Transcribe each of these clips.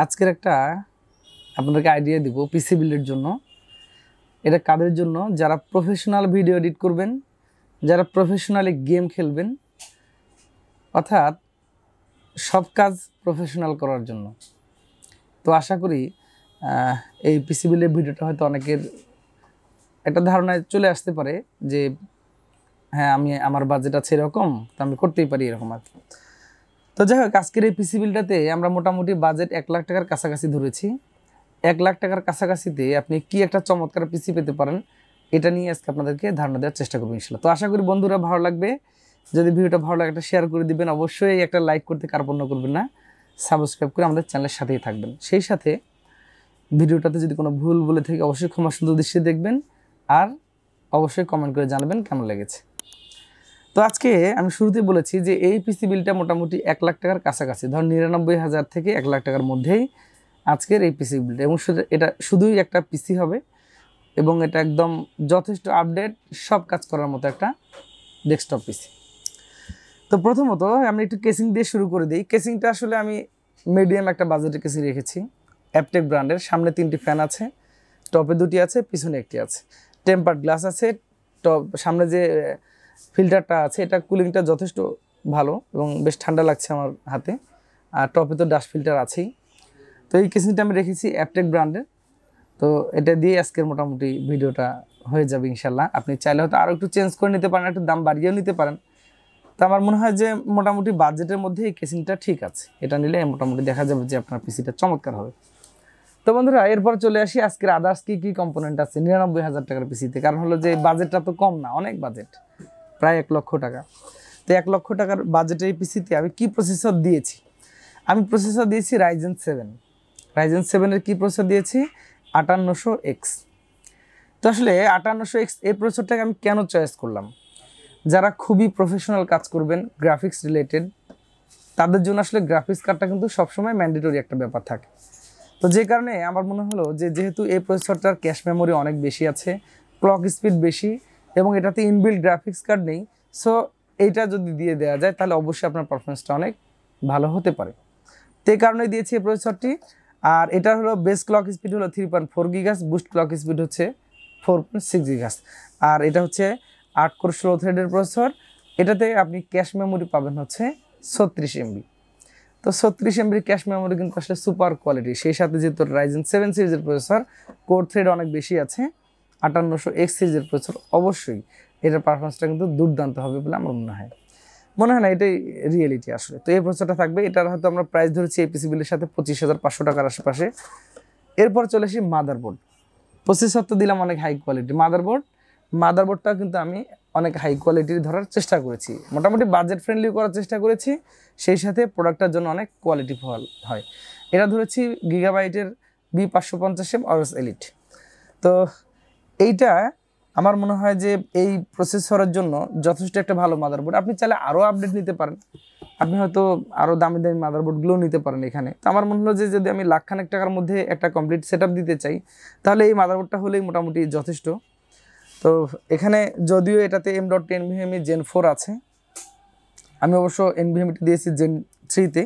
আজকের একটা আপনাদেরকে আইডিয়া দিব পিসি বিল্ডের জন্য। এটা কাদের জন্য? যারা প্রফেশনাল ভিডিও এডিট করবেন, যারা প্রফেশনালি গেম খেলবেন, অর্থাৎ সব কাজ প্রফেশনাল করার জন্য। তো আশা করি এই পিসি বিল্ডের ভিডিওটা হয়তো অনেকের একটা ধারণায় চলে আসতে পারে যে হ্যাঁ, আমার বাজেট আছে এরকম, তো আমি করতেই পারি এরকম আর কি। তো যাই হোক, আজকের এই পিসি বিল্ডটাতে আমরা মোটামুটি বাজেট 1 লাখ টাকার কাছাকাছি ধরেছি। 1 লাখ টাকার কাছাকাছিতে আপনি কি একটা চমৎকার পিসি পেতে পারেন, এটা নিয়ে আজকে আপনাদেরকে ধারণা দেওয়ার চেষ্টা করবো ইনশাল্লাহ। তো আশা করি বন্ধুরা ভালো লাগবে। যদি ভিডিওটা ভালো লাগে একটা শেয়ার করে দিবেন, অবশ্যই একটা লাইক করতে কার্পণ্য করবেন না, সাবস্ক্রাইব করে আমাদের চ্যানেলের সাথেই থাকবেন। সেই সাথে ভিডিওটাতে যদি কোনো ভুল বলে থাকে অবশ্যই ক্ষমা সুন্দর দৃষ্টিতে দেখবেন, আর অবশ্যই কমেন্ট করে জানাবেন কেমন লেগেছে। তো আজকে আমি শুরুতেই বলেছি যে এই পিসি বিলটা মোটামুটি 1 লাখ টাকার কাছাকাছি, ধর 99,000 থেকে 1 লাখ টাকার মধ্যেই আজকের এই পিসি বিলটা। এবং এটা শুধুই একটা পিসি হবে এবং এটা একদম যথেষ্ট আপডেট, সব কাজ করার মতো একটা ডেস্কটপ পিসি। তো প্রথমত আমি একটু কেসিং দিয়ে শুরু করে দিই। কেসিংটা আসলে আমি মিডিয়াম একটা বাজেটের কেসিং রেখেছি, অ্যাপটেক ব্র্যান্ডের। সামনে 3টি ফ্যান আছে, টপে 2টি আছে, পিছনে 1টি আছে। টেম্পার্ড গ্লাস আছে, সামনে যে ফিল্টারটা আছে এটা কুলিংটা যথেষ্ট ভালো এবং বেশ ঠান্ডা লাগছে আমার হাতে। আর টপে তো ডাস্ট ফিল্টার আছেই। তো এই কেসিংটা আমি রেখেছি অ্যাপটেক ব্র্যান্ডের। তো এটা দিয়ে আজকের মোটামুটি ভিডিওটা হয়ে যাবে ইনশাল্লাহ। আপনি চাইলে হয়তো আরও একটু চেঞ্জ করে নিতে পারেন, একটু দাম বাড়িয়েও নিতে পারেন। তো আমার মনে হয় যে মোটামুটি বাজেটের মধ্যে এই কেসিংটা ঠিক আছে। এটা নিলে মোটামুটি দেখা যাবে যে আপনার পিসিটা চমৎকার হবে। তো বন্ধুরা, এরপর চলে আসি আজকের আদার্স কী কম্পোনেন্ট আছে 99,000 টাকার পিসিতে। কারণ হলো যে বাজেটটা তো কম না, অনেক বাজেট, প্রায় 1 লক্ষ টাকা। তো 1 লক্ষ টাকার বাজেটের পিসিতে আমি কি প্রসেসর দিয়েছি? আমি প্রসেসর দিয়েছি Ryzen 7। Ryzen 7-এর কি প্রসেসর দিয়েছি? 5800X। তো আসলে 5800X এই প্রসেসরটাকে আমি কেন চয়েস করলাম? যারা খুবই প্রফেশনাল কাজ করবেন, গ্রাফিক্স রিলেটেড, তাদের জন্য আসলে গ্রাফিক্স কার্ডটা কিন্তু সবসময় ম্যান্ডেটরি একটা ব্যাপার থাকে। তো যে কারণে আমার মনে হলো যে যেহেতু এই প্রসেসরটার ক্যাশ মেমোরি অনেক বেশি আছে, ক্লক স্পিড বেশি এবং এটাতে ইনবিল্ট গ্রাফিক্স কার্ড নেই, সো এইটা যদি দিয়ে দেওয়া যায় তাহলে অবশ্যই আপনার পারফরমেন্সটা অনেক ভালো হতে পারে। তো এই কারণেই দিয়েছি এই প্রসেসরটি। আর এটার হলো বেস ক্লক স্পিড হলো 3.4 গিগাস, বুস্ট ক্লক স্পিড হচ্ছে 4.6 গিগাস। আর এটা হচ্ছে 8 কোর 16 থ্রেডের প্রসেসর। এটাতে আপনি ক্যাশ মেমোরি পাবেন হচ্ছে 36 MB। তো 36 MB ক্যাশ মেমোরি কিন্তু আসলে সুপার কোয়ালিটি। সেই সাথে যেহেতু Ryzen 7 সিরিজের প্রসেসর, কোর থ্রেড অনেক বেশি আছে, 5800X সিরিজের প্রসেসর, অবশ্যই এটার পারফরমেন্সটা কিন্তু দুর্দান্ত হবে বলে আমার মনে হয় না, এটাই রিয়েলিটি আসলে। তো এই প্রসেসরটা থাকবে। এটার হয়তো আমরা প্রাইস ধরেছি এই পিসি বিলের সাথে 25,500 টাকার আশেপাশে। এরপর চলে আসি মাদারবোর্ড। প্রসেসর তো দিলাম অনেক হাই কোয়ালিটি, মাদারবোর্ডটা কিন্তু আমি অনেক হাই কোয়ালিটির ধরার চেষ্টা করেছি, মোটামুটি বাজেট ফ্রেন্ডলি করার চেষ্টা করেছি, সেই সাথে প্রোডাক্টটার জন্য অনেক কোয়ালিটি হয়। এটা ধরেছি গিগাবাইটের B550M অরস এলিট। তো এইটা আমার মনে হয় যে এই প্রসেসরের জন্য যথেষ্ট একটা ভালো মাদারবোর্ড। আপনি চাইলে আরও আপডেট নিতে পারেন, আপনি হয়তো আরও দামি দামি মাদারবোর্ডগুলো নিতে পারেন এখানে। তো আমার মনে হলো যে যদি আমি লাখখানেক টাকার মধ্যে একটা কমপ্লিট সেটআপ দিতে চাই তাহলে এই মাদারবোর্ডটা হলেই মোটামুটি যথেষ্ট। তো এখানে যদিও এটাতে M.2 NVMe Gen 4 আছে, আমি অবশ্য NVMe দিয়েছি Gen 3-তে।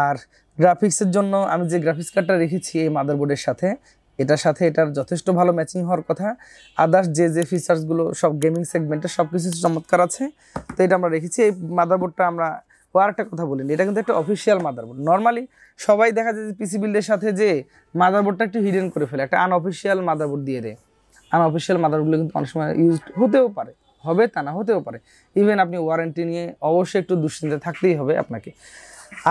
আর গ্রাফিক্সের জন্য আমি যে গ্রাফিক্স কার্ডটা রেখেছি এই মাদারবোর্ডের সাথে, এটার সাথে এটার যথেষ্ট ভালো ম্যাচিং হওয়ার কথা। আদার্স যে ফিচার্সগুলো সব গেমিং সেগমেন্টে সব কিছু চমৎকার আছে, তো এটা আমরা রেখেছি। এই মাদারবোর্ডটা আমরা আর একটা কথা বলিনি, এটা কিন্তু একটা অফিসিয়াল মাদারবোর্ড। নর্মালি সবাই দেখা যায় যে পিসি বিল্ডের সাথে যে মাদারবোর্ডটা একটু হিডেন করে ফেলে, একটা আনঅফিসিয়াল মাদারবোর্ড দিয়ে দেয়। আনঅফিসিয়াল মাদারবোর্ডগুলো কিন্তু অনেক সময় ইউজ হতেও পারে, হবে তা না হতেও পারে। ইভেন আপনি ওয়ারেন্টি নিয়ে অবশ্যই একটু দুশ্চিন্তা থাকতেই হবে আপনাকে।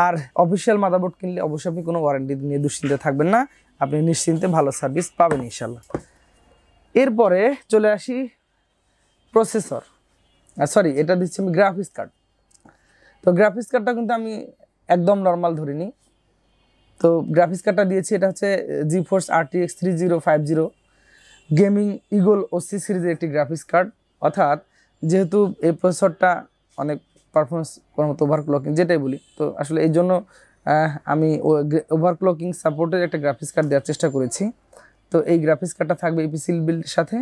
আর অফিসিয়াল মাদারবোর্ড কিনলে অবশ্যই আপনি কোনো ওয়ারেন্টি নিয়ে দুশ্চিন্তা থাকবেন না, আপনি নিশ্চিন্তে ভালো সার্ভিস পাবেন ইনশাল্লাহ। এরপরে চলে আসি প্রসেসর, সরি এটা দিচ্ছি আমি গ্রাফিক্স কার্ড। তো গ্রাফিক্স কার্ডটা কিন্তু আমি একদম নর্মাল ধরিনি। তো গ্রাফিক্স কার্ডটা দিয়েছি, এটা হচ্ছে GeForce RTX 3050 gaming eagle OC সিরিজের একটি গ্রাফিক্স কার্ড। অর্থাৎ যেহেতু এই প্রসেসরটা অনেক পারফরমেন্স করার মতো ওভারক্লকিং যেটাই বলি, তো আসলে এই জন্য আমি ওভারক্লকিং সাপোর্টের একটা গ্রাফিক্স কার্ড দেওয়ার চেষ্টা করেছি। তো এই গ্রাফিক্স কার্ডটা থাকবে এই পিসি বিল্ডের সাথে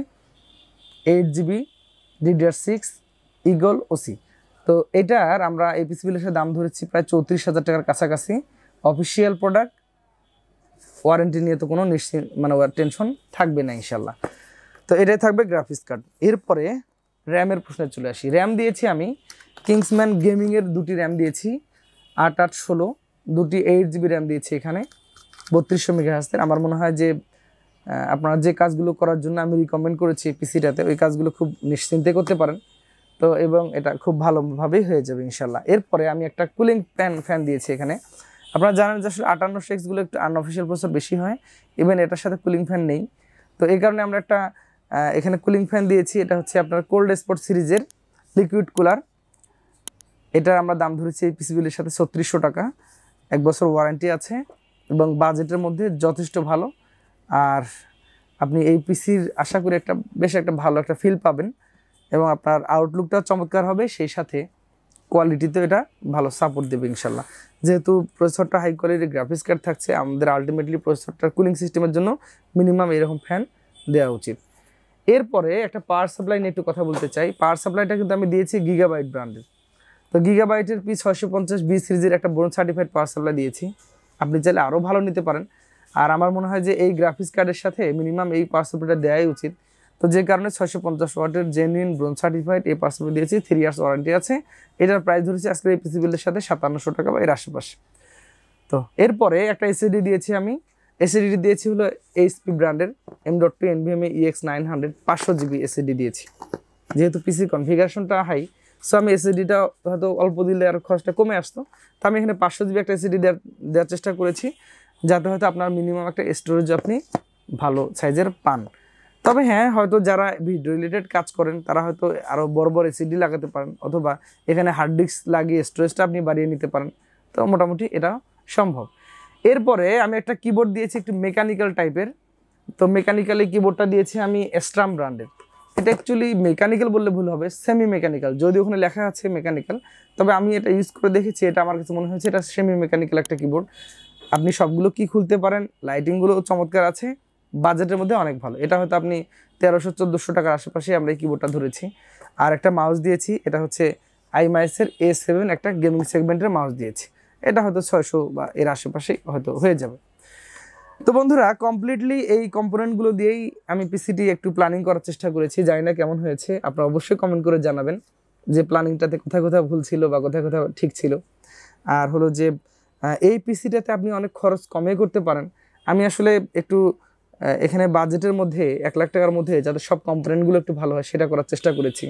8GB DDR6 ইগল OC। তো এটার আমরা এই পিসি বিল্ডের সাথে দাম ধরেছি প্রায় 34,000 টাকার কাছাকাছি। অফিসিয়াল প্রোডাক্ট ওয়ারেন্টি নিয়ে তো কোনো মানে টেনশন থাকবে না ইনশাল্লাহ। তো এটাই থাকবে গ্রাফিক্স কার্ড। এরপরে র্যামের প্রশ্নে চলে আসি। র্যাম দিয়েছি আমি কিংসম্যান গেমিংয়ের 2টি র্যাম দিয়েছি 8/8/16, 2টি 8GB র্যাম দিয়েছি এখানে 3200 মেগাহার্জের। আমার মনে হয় যে আপনারা যে কাজগুলো করার জন্য আমি রিকমেন্ড করেছি পিসিটাতে ওই কাজগুলো খুব নিশ্চিন্তে করতে পারেন। তো এবং এটা খুব ভালোভাবেই হয়ে যাবে ইনশাল্লাহ। এরপরে আমি একটা কুলিং ফ্যান দিয়েছি এখানে। আপনারা জানেন যে আসলে 5800X একটু আনঅফিসিয়াল প্রসেসর বেশি হয়, ইভেন এটার সাথে কুলিং ফ্যান নেই। তো এই কারণে আমরা একটা এখানে কুলিং ফ্যান দিয়েছি। এটা হচ্ছে আপনার কোল্ড স্পট সিরিজের লিকুইড কুলার। এটার আমরা দাম ধরেছি এই পিসিবিলের সাথে 3600 টাকা, 1 বছর ওয়ারেন্টি আছে এবং বাজেটের মধ্যে যথেষ্ট ভালো। আর আপনি এই পিসির আশা করি বেশ একটা ভালো একটা ফিল পাবেন এবং আপনার আউটলুকটাও চমৎকার হবে, সেই সাথে কোয়ালিটিতেও এটা ভালো সাপোর্ট দেবে ইনশাল্লাহ। যেহেতু প্রসেসরটা হাই কোয়ালিটির গ্রাফিক্স কার্ড থাকছে, আমাদের আলটিমেটলি প্রসেসরটার কুলিং সিস্টেমের জন্য মিনিমাম এরকম ফ্যান দেওয়া উচিত। এরপরে একটা পাওয়ার সাপ্লাই নিয়ে একটু কথা বলতে চাই। পাওয়ার সাপ্লাইটা কিন্তু আমি দিয়েছি গিগাবাইট ব্র্যান্ডের। তো গিগাবাইটের P650B সিরিজের একটা বোন সার্টিফাইড পাওয়ার সাপ্লাই দিয়েছি। আপনি চাইলে আরও ভালো নিতে পারেন। আর আমার মনে হয় যে এই গ্রাফিক্স কার্ডের সাথে মিনিমাম এই পাওয়ার সাপ্লাইটা দেওয়াই উচিত। তো যে কারণে 650 ওয়াটের জেনুইন ব্রোঞ্জ সার্টিফাইড এই পাওয়ার সাপ্লাই দিয়েছি, 3 ইয়ার্স ওয়ারেন্টি আছে। এটার প্রাইস ধরেছি আজকের এই পিসি বিলের সাথে 5700 টাকা বা এর আশেপাশে। তো এরপরে একটা এসএসডি দিয়েছি আমি। এসএসডি দিয়েছি হলো HP ব্র্যান্ডের M.2 NVMe EX900 500GB SSD দিয়েছি। যেহেতু পিসি কনফিগারেশনটা হাই, সো আমি এসএসডিটা হয়তো অল্প দিলে আর খরচটা কমে আসতো। তো আমি এখানে 500GB একটা এসএসডি দেওয়ার চেষ্টা করেছি, যাতে হয়তো আপনার মিনিমাম একটা স্টোরেজ আপনি ভালো সাইজের পান। তবে হ্যাঁ, হয়তো যারা ভিডিও রিলেটেড কাজ করেন তারা হয়তো আরও বড় বড় এসএসডি লাগাতে পারেন, অথবা এখানে হার্ড ডিস্ক লাগিয়ে স্টোরেজটা আপনি বাড়িয়ে নিতে পারেন। তো মোটামুটি এটা সম্ভব। এরপরে আমি একটা কিবোর্ড দিয়েছি একটু মেকানিক্যাল টাইপের। তো মেকানিক্যালি কিবোর্ডটা দিয়েছি আমি স্ট্রাম ব্র্যান্ডের। এটা অ্যাকচুয়ালি মেকানিক্যাল বললে ভুল হবে, সেমি মেকানিক্যাল, যদিও ওখানে লেখা আছে মেকানিক্যাল। তবে আমি এটা ইউজ করে দেখেছি, এটা আমার কাছে মনে হয়েছে এটা সেমি মেকানিক্যাল একটা কিবোর্ড। আপনি সবগুলো কি খুলতে পারেন, লাইটিংগুলো চমৎকার আছে, বাজেটের মধ্যে অনেক ভালো। এটা হয়তো আপনি 1300-1400 টাকার আশেপাশে আমরা এই কিবোর্ডটা ধরেছি। আর একটা মাউস দিয়েছি, এটা হচ্ছে আইমাইসের A7 একটা গেমিং সেগমেন্টের মাউস দিয়েছি। এটা হয়তো 600 বা এর আশেপাশেই হয়তো হয়ে যাবে। তো বন্ধুরা, কমপ্লিটলি এই কম্পোনেন্টগুলো দিয়েই আমি পিসিটি একটু প্ল্যানিং করার চেষ্টা করেছি। জানি না কেমন হয়েছে, আপনারা অবশ্যই কমেন্ট করে জানাবেন যে প্ল্যানিংটাতে কোথায় কোথায় ভুল ছিল বা কোথায় কোথায় ঠিক ছিল। আর হলো যে এই পিসিটাতে আপনি অনেক খরচ কমে করতে পারেন। আমি আসলে একটু এখানে বাজেটের মধ্যে 1 লাখ টাকার মধ্যে যাতে সব কম্পোনেন্টগুলো একটু ভালো হয় সেটা করার চেষ্টা করেছি।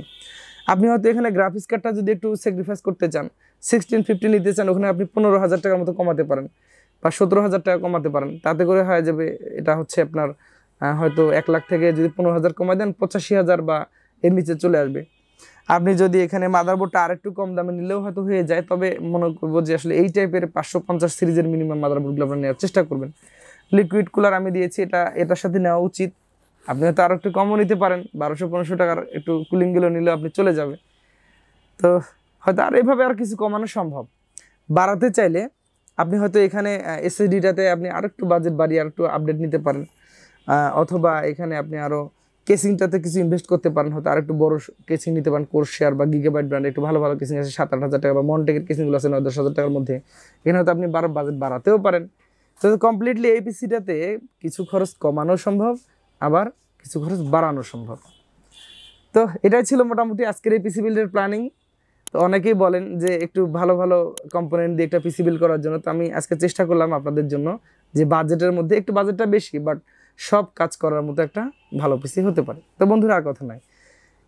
আপনি হয়তো এখানে গ্রাফিক্স কার্ডটা যদি একটু স্যাক্রিফাইস করতে চান, 1650 নিতে চান, ওখানে আপনি 15,000 টাকার মতো কমাতে পারেন বা 17,000 টাকা কমাতে পারেন। তাতে করে হয়ে যাবে, এটা হচ্ছে আপনার হয়তো 1 লাখ থেকে যদি 15,000 কমাই দেন 85,000 বা এর নিচে চলে আসবে। আপনি যদি এখানে মাদারবোর্ডটা আরেকটু কম দামে নিলেও হয়তো হয়ে যায়। তবে মনে করবো যে আসলে এই টাইপের 550 সিরিজের মিনিমাম মাদারবোর্ডগুলো আপনারা নেওয়ার চেষ্টা করবেন। লিকুইড কুলার আমি দিয়েছি, এটার সাথে নেওয়া উচিত। আপনি হয়তো আরও একটু কমও নিতে পারেন, 1200-1500 টাকার একটু কুলিংগুলো নিলে আপনি চলে যাবে। তো হয়তো আর এইভাবে আর কিছু কমানো সম্ভব। বাড়াতে চাইলে আপনি হয়তো এখানে এসএসডিটাতে আপনি আরেকটু বাজেট বাড়িয়ে আরেকটু আপডেট নিতে পারেন, অথবা এখানে আপনি আরও কেসিংটাতে কিছু ইনভেস্ট করতে পারেন, হয়তো আরেকটু বড় কেসিং নিতে পারেন। কোর্সেয়ার বা গিগাবাইট ব্র্যান্ডে একটু ভালো ভালো কেসিং আছে, 7-8 হাজার টাকা, বা মনটেকের কেসিংগুলো আছে 9-10 হাজার টাকার মধ্যে। এখানে হয়তো আপনি বাজেট বাড়াতেও পারেন। তো কমপ্লিটলি এই পিসিটাতে কিছু খরচ কমানো সম্ভব, আবার কিছু খরচ বাড়ানো সম্ভব। তো এটাই ছিল মোটামুটি আজকের এই পিসি বিল্ডের প্ল্যানিং। তো অনেকেই বলেন যে একটু ভালো ভালো কম্পোনেন্ট দিয়ে একটা পিসি বিল্ড করার জন্য। তো আমি আজকে চেষ্টা করলাম আপনাদের জন্য যে বাজেটের মধ্যে, একটু বাজেটটা বেশি বাট সব কাজ করার মতো একটা ভালো পিসি হতে পারে। তো বন্ধুরা, আর কথা নাই,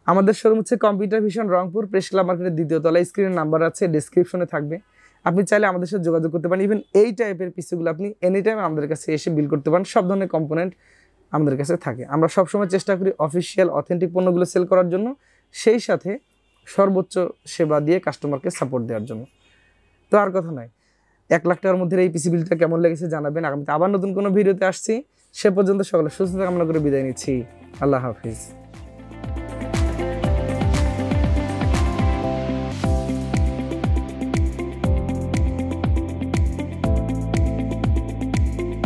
আমাদের শোরুম হচ্ছে computer vision, Rangpur, press club মার্কেটের 2য় তলায়। স্ক্রিনের নাম্বার আছে, ডেসক্রিপশনে থাকবে। আপনি চাইলে আমাদের সাথে যোগাযোগ করতে পারেন। ইভেন এই টাইপের পিসিগুলো আপনি এনি টাইম আমাদের কাছে এসে বিল্ড করতে পারেন। সব ধরনের কম্পোনেন্ট আমাদের কাছে থাকে। আমরা সবসময় চেষ্টা করি অফিসিয়াল অথেন্টিক পণ্যগুলো সেল করার জন্য, সেই সাথে সর্বোচ্চ সেবা দিয়ে কাস্টমারকে সাপোর্ট দেওয়ার জন্য। তো আর কথা নয়, 1 লাখ টাকার মধ্যে এই পিসি বিলটা কেমন লেগেছে জানাবেন। আগামীতে আবার নতুন কোনো ভিডিওতে আসছি। সে পর্যন্ত সকলে সুস্থতা কামনা করে বিদায় নিচ্ছি। আল্লাহ হাফিজ।